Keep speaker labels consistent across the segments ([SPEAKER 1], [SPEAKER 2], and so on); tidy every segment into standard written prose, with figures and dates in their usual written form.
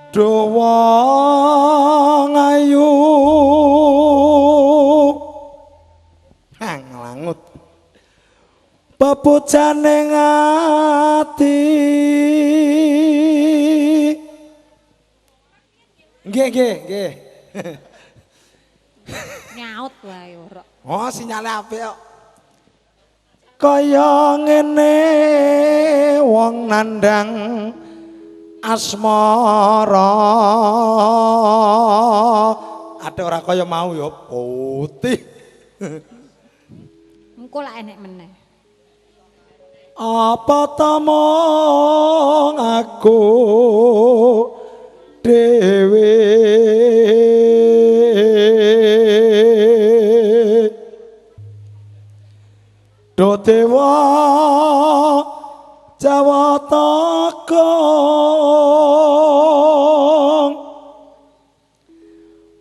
[SPEAKER 1] Dawa ngayu nglangut pepujane ngati nggih
[SPEAKER 2] nyaut wae ora
[SPEAKER 1] oh sinyale apik kok kaya ngene wong nandang asmara ate ora kaya mau ya putih
[SPEAKER 2] engko lak enek meneh
[SPEAKER 1] apa tamong aku dhewe do dewa jawataka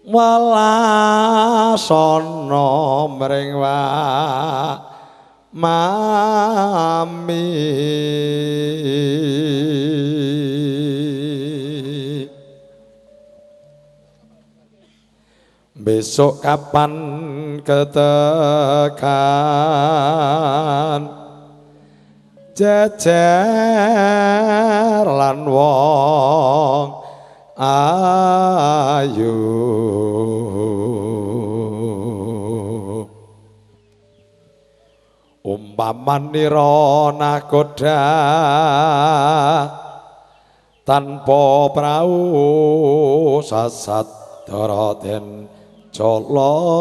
[SPEAKER 1] walasana mring mami besok kapan ketekan jejer lan wong ayu umpamanira nakoda tanpa prau sasat daraden colotri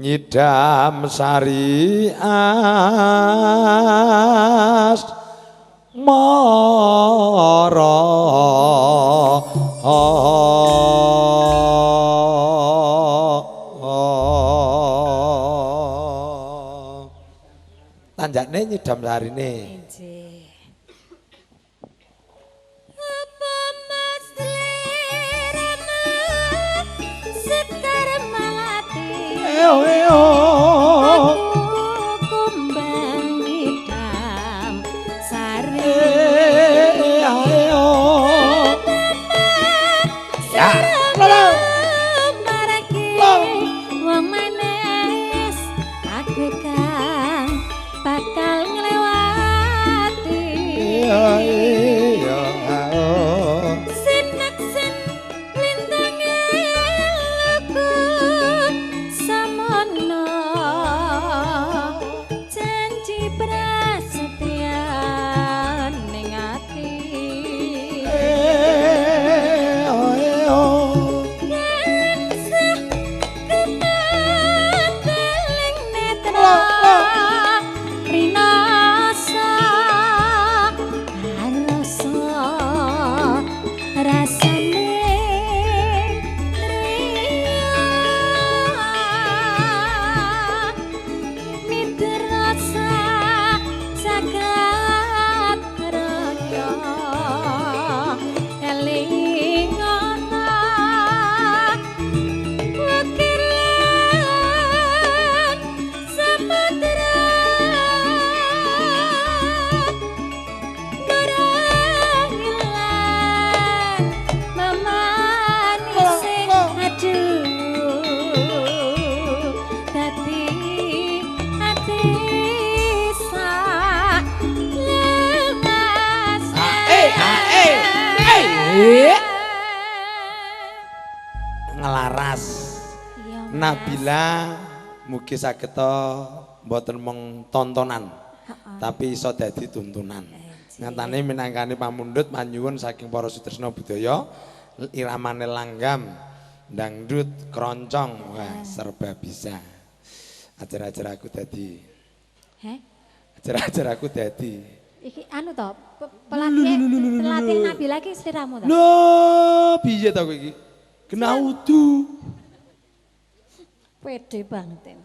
[SPEAKER 1] nyidam sari as mara tanjakne nyidam sarine
[SPEAKER 2] kumbang idam sari
[SPEAKER 1] ya
[SPEAKER 2] wong manis aku kang bakal nglewati sineksen lintange laku samono janji prasetya ning ati
[SPEAKER 1] ngelaras Nabila mugi sageta mboten mung tontonan tapi iso dadi tuntunan nyatane minangkani pamundhut manyuwun saking para sutresna budaya iramane langgam dangdut keroncong wah serba bisa acara-acara aku dadi acara-acara aku dadi
[SPEAKER 2] iki anu to pelatih Nabila iki sliramu to
[SPEAKER 1] lho piye to kowe iki kena udu
[SPEAKER 2] pede banget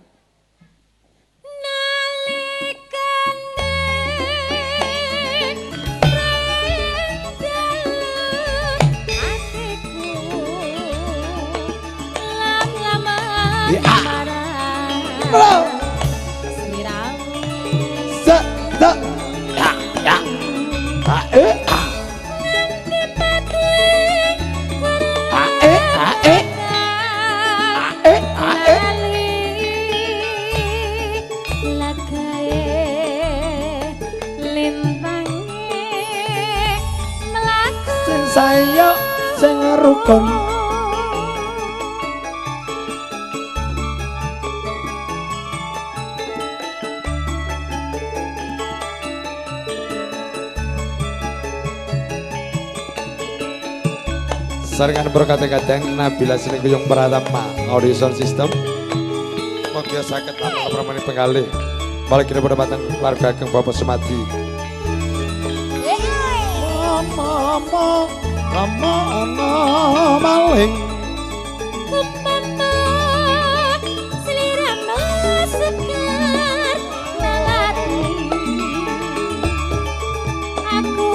[SPEAKER 1] Saya sing rukun saringan berkata-kata Nabila Sining Kuyung Pratama audio sound system mugia saged tampa pramani penggalih balik kini pendapatan keluarga Kang Bapak Sumadi Mama maling
[SPEAKER 2] seliramu sekar melati aku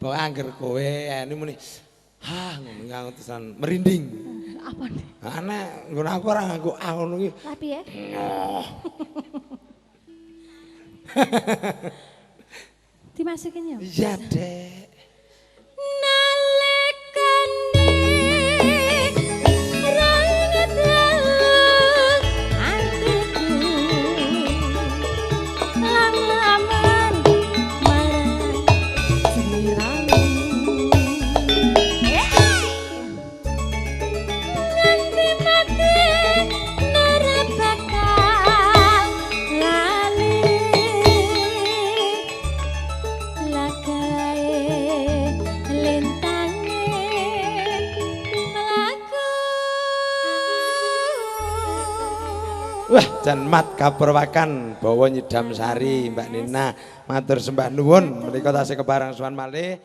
[SPEAKER 1] bahwa angger kowe ini muni ngono terusan merinding.
[SPEAKER 2] Apa nih?
[SPEAKER 1] Ana ngono aku ora nganggo ngono iki.
[SPEAKER 2] Tapi ya. Dimasukin ya?
[SPEAKER 1] Iya, Dek. Wah, jan mat kapurwakan bawa nyidam sari Mbak Nina matur sembah nuwun menika tasih kebarang suwan malih.